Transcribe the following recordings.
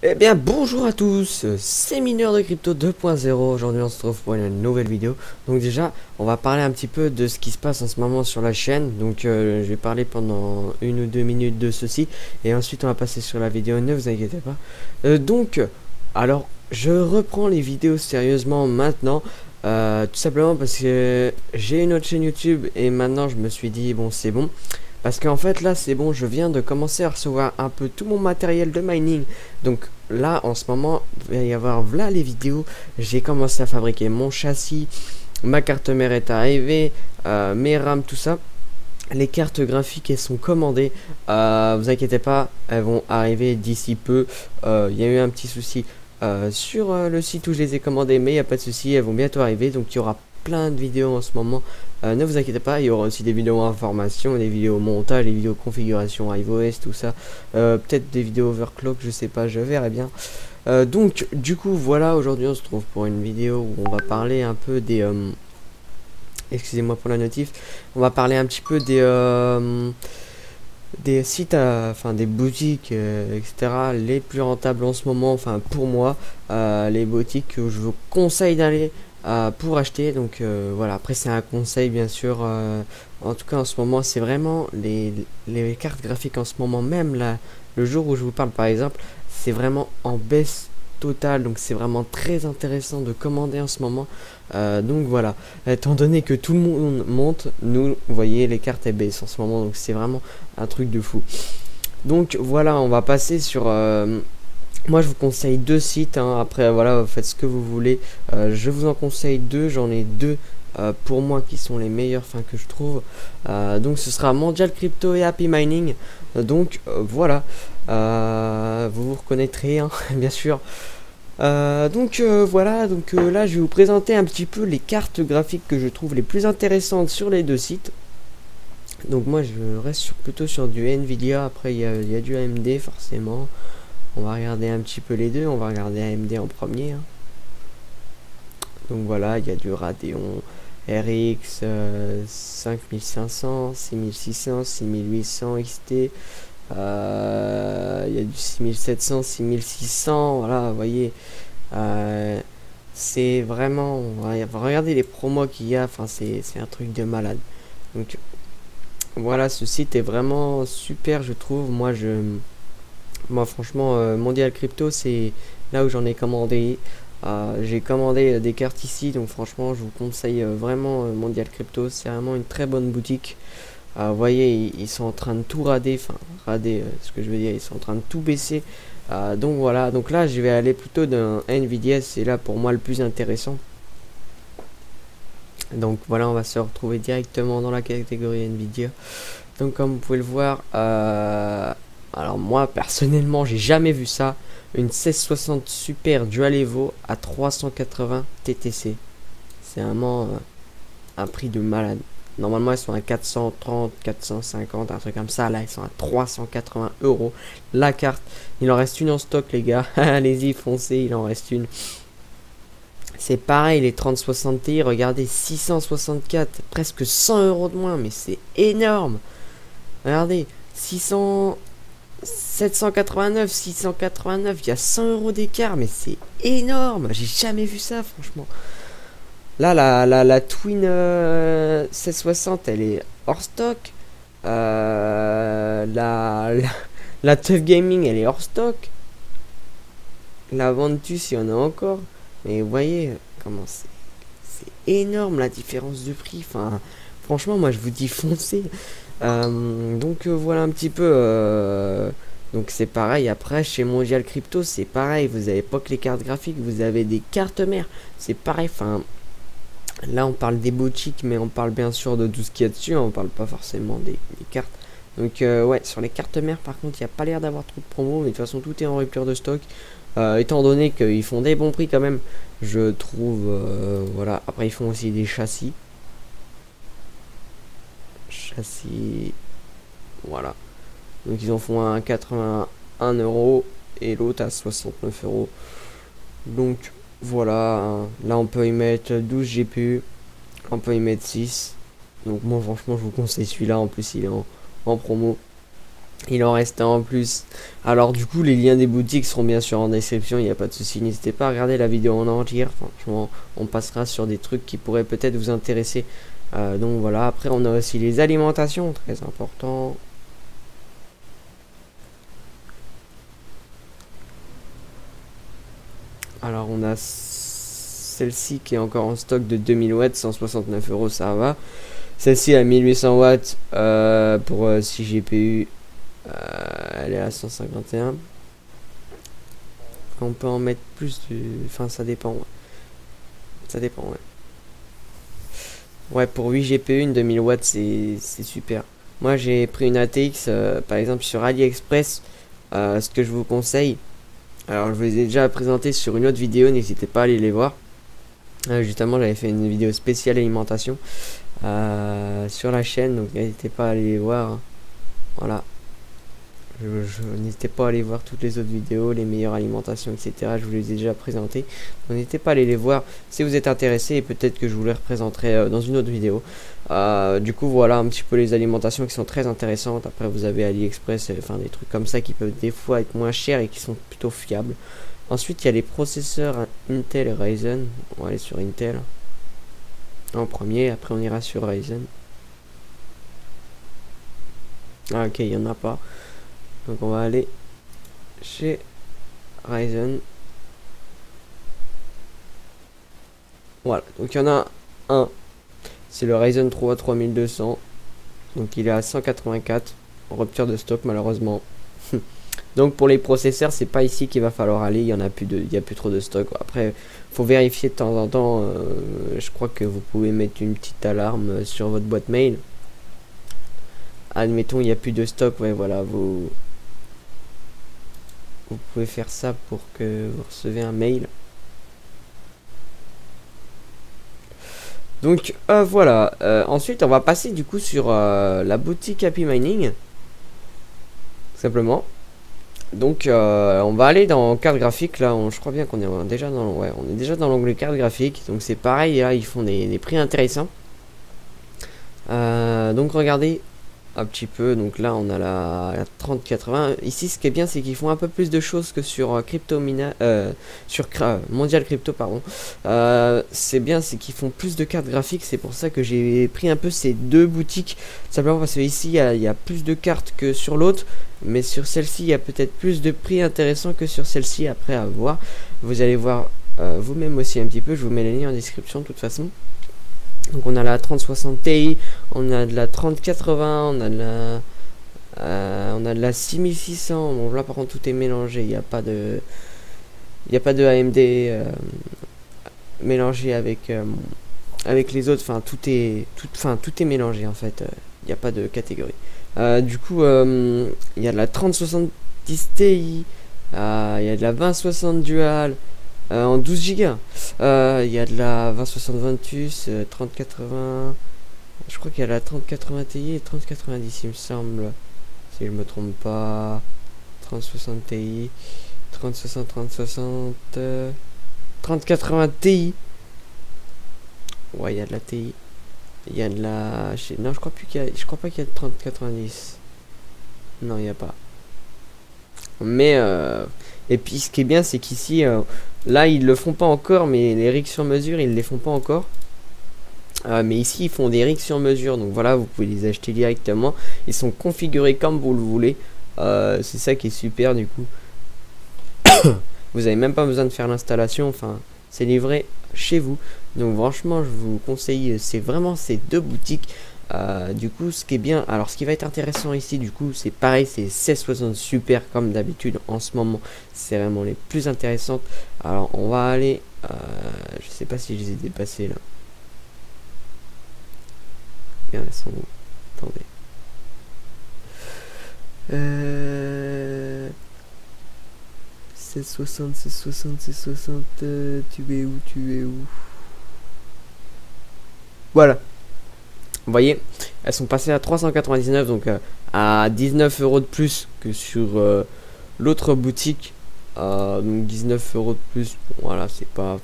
Eh bien bonjour à tous, c'est Mineur de Crypto 2.0. Aujourd'hui on se retrouve pour une nouvelle vidéo. Donc déjà on va parler un petit peu de ce qui se passe en ce moment sur la chaîne. Donc je vais parler pendant 1 ou 2 minutes de ceci. Et ensuite on va passer sur la vidéo, ne vous inquiétez pas. Alors je reprends les vidéos sérieusement maintenant. Tout simplement parce que j'ai une autre chaîne YouTube. Et maintenant je me suis dit bon c'est bon. Parce qu'en fait là c'est bon, je viens de commencer à recevoir un peu tout mon matériel de mining. Donc là en ce moment il va y avoir là les vidéos. J'ai commencé à fabriquer mon châssis, ma carte mère est arrivée, mes RAM, tout ça. Les cartes graphiques elles sont commandées, vous inquiétez pas, elles vont arriver d'ici peu. Il y a eu un petit souci sur le site où je les ai commandées, mais il n'y a pas de souci, elles vont bientôt arriver. Donc il y aura plein de vidéos en ce moment. Ne vous inquiétez pas, il y aura aussi des vidéos information, des vidéos montage, des vidéos configuration iOS, tout ça. Peut-être des vidéos overclock, je sais pas, je verrai bien. Donc du coup voilà, aujourd'hui on se trouve pour une vidéo où on va parler un peu des excusez-moi pour la notif, on va parler un petit peu des sites, enfin des boutiques, etc. les plus rentables en ce moment, enfin pour moi, les boutiques que je vous conseille d'aller pour acheter. Donc voilà, après c'est un conseil bien sûr. En tout cas en ce moment c'est vraiment les cartes graphiques en ce moment, même là, le jour où je vous parle par exemple, c'est vraiment en baisse totale. Donc c'est vraiment très intéressant de commander en ce moment. Donc voilà, étant donné que tout le monde monte, nous, vous voyez, les cartes elles baissent en ce moment. Donc c'est vraiment un truc de fou. Donc voilà, on va passer sur moi je vous conseille deux sites, hein. Après voilà, vous faites ce que vous voulez. Je vous en conseille deux, j'en ai deux pour moi qui sont les meilleurs, enfin que je trouve. Donc ce sera Mondial Crypto et Happy Mining. Voilà, vous vous reconnaîtrez, hein, bien sûr. Voilà, là je vais vous présenter un petit peu les cartes graphiques que je trouve les plus intéressantes sur les deux sites. Donc moi je reste plutôt sur du Nvidia. Après il y a du AMD forcément. On va regarder un petit peu les deux. On va regarder AMD en premier, hein. Donc voilà, il y a du Radeon RX 5500, 6600, 6800 XT. Il y a du 6700, 6600. Voilà, vous voyez. C'est vraiment, regardez les promos qu'il y a. Enfin c'est un truc de malade. Donc voilà, ce site est vraiment super, je trouve. Moi franchement, Mondial Crypto, c'est là où j'en ai commandé. J'ai commandé des cartes ici, donc franchement, je vous conseille vraiment Mondial Crypto. C'est vraiment une très bonne boutique. Vous voyez, ils sont en train de tout rader, enfin rader, ce que je veux dire, ils sont en train de tout baisser. Donc voilà, donc là, je vais aller plutôt d'un Nvidia, c'est là pour moi le plus intéressant. Donc voilà, on va se retrouver directement dans la catégorie Nvidia. Donc comme vous pouvez le voir, alors moi personnellement j'ai jamais vu ça. Une 1660 Super Dual Evo à 380 TTC. C'est vraiment un prix de malade. Normalement elles sont à 430, 450, un truc comme ça. Là elles sont à 380 euros la carte. Il en reste une en stock les gars. Allez-y foncez, il en reste une. C'est pareil les 3060 Ti, regardez 664, presque 100 euros de moins, mais c'est énorme. Regardez, 600, 789, 689, il y a 100 euros d'écart, mais c'est énorme. J'ai jamais vu ça, franchement. Là, la Twin 760, elle est hors stock. La Tough Gaming, elle est hors stock. La Ventus, il y en a encore. Mais vous voyez, comment c'est énorme la différence de prix. Enfin, franchement, moi, je vous dis foncez. Voilà un petit peu. Donc c'est pareil. Après chez Mondial Crypto c'est pareil. Vous avez pas que les cartes graphiques, vous avez des cartes mères. C'est pareil. Enfin là on parle des boutiques, mais on parle bien sûr de tout ce qu'il y a dessus. On parle pas forcément des cartes. Donc ouais, sur les cartes mères par contre il n'y a pas l'air d'avoir trop de promos. Mais de toute façon tout est en rupture de stock. Étant donné qu'ils font des bons prix quand même, je trouve. Voilà. Après ils font aussi des châssis. Voilà, donc ils en font un à 81 euros et l'autre à 69 euros. Donc voilà, hein. Là on peut y mettre 12 GPU, on peut y mettre 6. Donc moi franchement je vous conseille celui-là, en plus il est en promo. Il en reste un en plus. Alors du coup les liens des boutiques seront bien sûr en description, il n'y a pas de souci. N'hésitez pas à regarder la vidéo en entière. Franchement on passera sur des trucs qui pourraient peut-être vous intéresser. Donc voilà, après on a aussi les alimentations, très important. Alors on a celle-ci qui est encore en stock de 2000 watts, 169 euros, ça va. Celle-ci à 1800 watts pour 6 GPU, elle est à 151. On peut en mettre plus, enfin ça dépend. Ouais. Ça dépend, ouais. Ouais, pour 8 GPU, une 2000 watts, c'est super. Moi j'ai pris une ATX par exemple sur AliExpress. Ce que je vous conseille, alors je vous les ai déjà présenté sur une autre vidéo, n'hésitez pas à aller les voir. Justement j'avais fait une vidéo spéciale alimentation sur la chaîne, donc n'hésitez pas à aller les voir. Voilà, n'hésitez pas à aller voir toutes les autres vidéos, les meilleures alimentations, etc. Je vous les ai déjà présentées, n'hésitez pas à aller les voir si vous êtes intéressé, et peut-être que je vous les représenterai dans une autre vidéo. Du coup voilà un petit peu les alimentations qui sont très intéressantes. Après vous avez AliExpress, enfin des trucs comme ça qui peuvent des fois être moins chers et qui sont plutôt fiables. Ensuite il y a les processeurs Intel et Ryzen. On va aller sur Intel en premier, après on ira sur Ryzen. Ah ok, il n'y en a pas, donc on va aller chez Ryzen. Voilà, donc il y en a un, c'est le Ryzen 3 3200, donc il est à 184 en rupture de stock malheureusement. Donc pour les processeurs c'est pas ici qu'il va falloir aller, il y en a plus il y a plus trop de stock. Après faut vérifier de temps en temps, je crois que vous pouvez mettre une petite alarme sur votre boîte mail. Admettons il n'y a plus de stock, ouais voilà, vous pouvez faire ça pour que vous recevez un mail. Donc voilà, ensuite on va passer du coup sur la boutique Happy Mining, simplement. Donc on va aller dans carte graphique, là je crois bien qu'on est déjà dans, ouais, on est déjà dans l'onglet carte graphique. Donc c'est pareil, là ils font des prix intéressants. Donc regardez un petit peu, donc là on a la 3080. Ici ce qui est bien c'est qu'ils font un peu plus de choses que sur sur Mondial Crypto, pardon. C'est bien, c'est qu'ils font plus de cartes graphiques, c'est pour ça que j'ai pris un peu ces deux boutiques, simplement parce que ici il y a plus de cartes que sur l'autre, mais sur celle-ci il y a peut-être plus de prix intéressants que sur celle-ci. Après à voir, vous allez voir vous-même aussi un petit peu, je vous mets les liens en description de toute façon. Donc on a la 3060 Ti, on a de la 3080, on a de la 6600. Bon là par contre tout est mélangé, il n'y a pas de AMD mélangé avec les autres. Enfin tout est mélangé en fait. Il n'y a pas de catégorie. Du coup il y a de la 3070 Ti, il y a de la 2060 Dual. En 12 Go, il y a de la 2060 Ventus, 3080, je crois qu'il y a la 3080 Ti et 3090 il me semble, si je me trompe pas. 3060 Ti, 3060, 3080 Ti. Ouais, il y a de la Ti. Il y a de la... Non, je crois pas qu'il y a de 3090. Non, il n'y a pas. Mais et puis ce qui est bien c'est qu'ici là ils le font pas encore, mais les rigs sur mesure ils les font pas encore. Mais ici ils font des rigs sur mesure, donc voilà, vous pouvez les acheter directement, ils sont configurés comme vous le voulez. C'est ça qui est super du coup. Vous avez même pas besoin de faire l'installation, enfin c'est livré chez vous. Donc franchement je vous conseille, c'est vraiment ces deux boutiques. Du coup ce qui est bien, alors ce qui va être intéressant ici du coup c'est pareil, c'est 1660 Super comme d'habitude en ce moment, c'est vraiment les plus intéressantes. Alors on va aller je sais pas si je les ai dépassés là. Bien, elles sont où? Attendez. 1660, 1660, 1660, tu es où? Voilà. Vous voyez, elles sont passées à 399, donc à 19 euros de plus que sur l'autre boutique. Donc 19 euros de plus, voilà, c'est pas...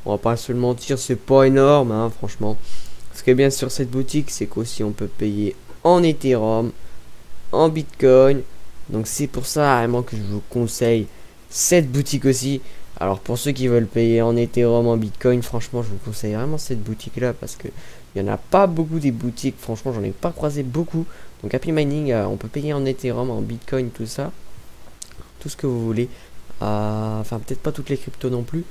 On va pas se le mentir, c'est pas énorme, hein, franchement. Ce qui est bien sur cette boutique, c'est qu'aussi on peut payer en Ethereum. en Bitcoin. Donc c'est pour ça vraiment que je vous conseille cette boutique aussi. Alors pour ceux qui veulent payer en Ethereum, en Bitcoin, franchement je vous conseille vraiment cette boutique là, parce que il n'y en a pas beaucoup des boutiques, franchement j'en ai pas croisé beaucoup. Donc Happy Mining, on peut payer en Ethereum, en Bitcoin, tout ça, tout ce que vous voulez. Enfin peut-être pas toutes les cryptos non plus,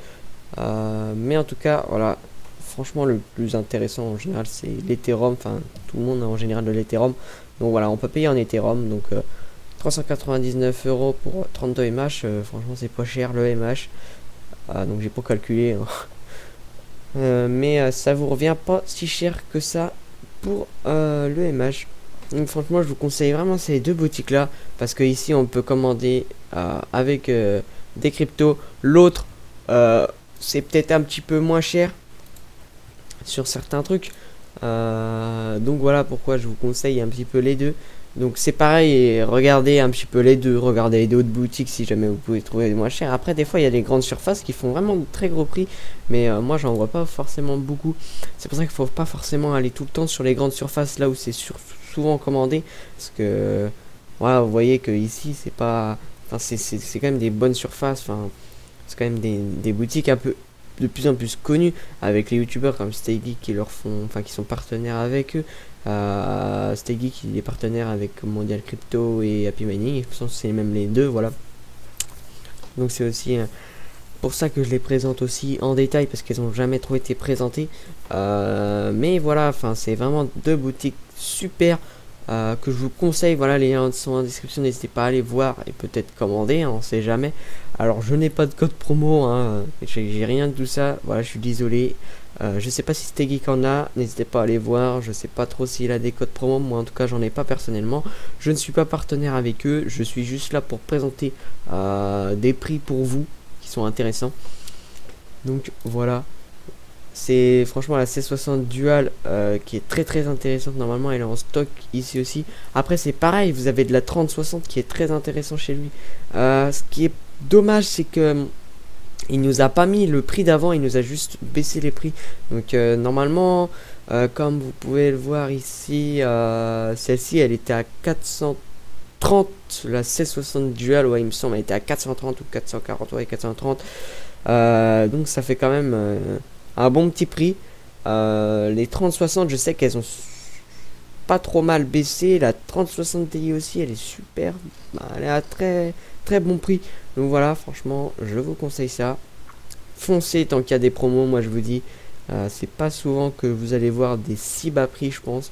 mais en tout cas voilà, franchement le plus intéressant en général c'est l'Ethereum. Enfin tout le monde a en général de l'Ethereum. Donc voilà, on peut payer en Ethereum. Donc 399 € pour 32 MH, franchement c'est pas cher le MH. Donc j'ai pas calculé, hein. Mais ça vous revient pas si cher que ça pour le MH. Donc franchement je vous conseille vraiment ces deux boutiques là, parce que ici on peut commander avec des cryptos. L'autre c'est peut-être un petit peu moins cher sur certains trucs. Donc voilà pourquoi je vous conseille un petit peu les deux. Donc c'est pareil, et regardez un petit peu les deux, regardez d'autres boutiques si jamais vous pouvez trouver moins cher. Après des fois il y a des grandes surfaces qui font vraiment de très gros prix, mais moi j'en vois pas forcément beaucoup. C'est pour ça qu'il faut pas forcément aller tout le temps sur les grandes surfaces là où c'est souvent commandé, parce que voilà, vous voyez que ici c'est pas, enfin c'est quand même des bonnes surfaces. Enfin c'est quand même des boutiques un peu de plus en plus connus, avec les youtubeurs comme StayGeek qui leur font, enfin qui sont partenaires avec eux. StayGeek il est partenaire avec Mondial Crypto et Happy Mining, c'est même les deux, voilà. Donc c'est aussi pour ça que je les présente aussi en détail, parce qu'elles ont jamais trop été présentées. Mais voilà, enfin c'est vraiment deux boutiques super que je vous conseille. Voilà, les liens sont en description, n'hésitez pas à aller voir et peut-être commander, hein, on sait jamais. Alors je n'ai pas de code promo, hein, j'ai rien de tout ça, voilà, je suis désolé. Je sais pas si StayGeek en a, n'hésitez pas à aller voir. Je sais pas trop s'il a des codes promo, moi en tout cas j'en ai pas personnellement. Je ne suis pas partenaire avec eux, je suis juste là pour présenter des prix pour vous qui sont intéressants. Donc voilà, c'est franchement la C60 Dual qui est très intéressante. Normalement elle est en stock ici aussi. Après c'est pareil, vous avez de la 3060 qui est très intéressant chez lui. Ce qui est dommage c'est que il nous a pas mis le prix d'avant, il nous a juste baissé les prix. Donc normalement, comme vous pouvez le voir ici, celle-ci elle était à 430, la C60 Dual, ouais il me semble, elle était à 430 ou 440, ouais 430. Donc ça fait quand même un bon petit prix. Les 3060 je sais qu'elles ont pas trop mal baissé. La 3060 Ti aussi elle est super, elle est à très bon prix. Donc voilà, franchement je vous conseille ça. Foncez tant qu'il y a des promos, moi je vous dis, c'est pas souvent que vous allez voir des si bas prix je pense.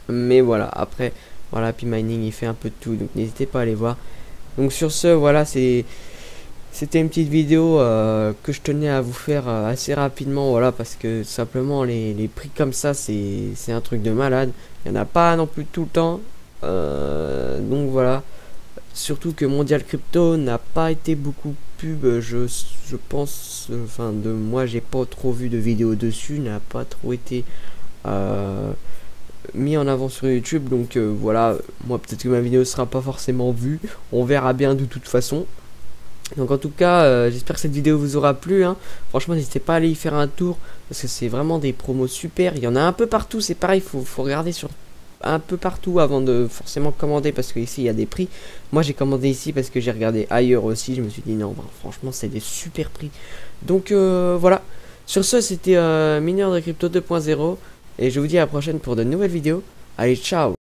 Mais voilà, après voilà, Happy Mining il fait un peu de tout, donc n'hésitez pas à aller voir. Donc sur ce, voilà, c'était une petite vidéo que je tenais à vous faire assez rapidement, voilà, parce que simplement les prix comme ça c'est un truc de malade. Il n'y en a pas non plus tout le temps. Donc voilà. Surtout que Mondial Crypto n'a pas été beaucoup pub, je pense, enfin de moi j'ai pas trop vu de vidéos dessus, n'a pas trop été mis en avant sur YouTube. Donc voilà, moi peut-être que ma vidéo sera pas forcément vue, on verra bien de toute façon. Donc en tout cas, j'espère que cette vidéo vous aura plu, hein. Franchement n'hésitez pas à aller y faire un tour, parce que c'est vraiment des promos super. Il y en a un peu partout, c'est pareil, faut regarder sur un peu partout avant de forcément commander, parce que ici il y a des prix. Moi j'ai commandé ici parce que j'ai regardé ailleurs aussi, je me suis dit non, bah, franchement c'est des super prix. Donc voilà, sur ce c'était Mineur de Crypto 2.0 et je vous dis à la prochaine pour de nouvelles vidéos. Allez, ciao.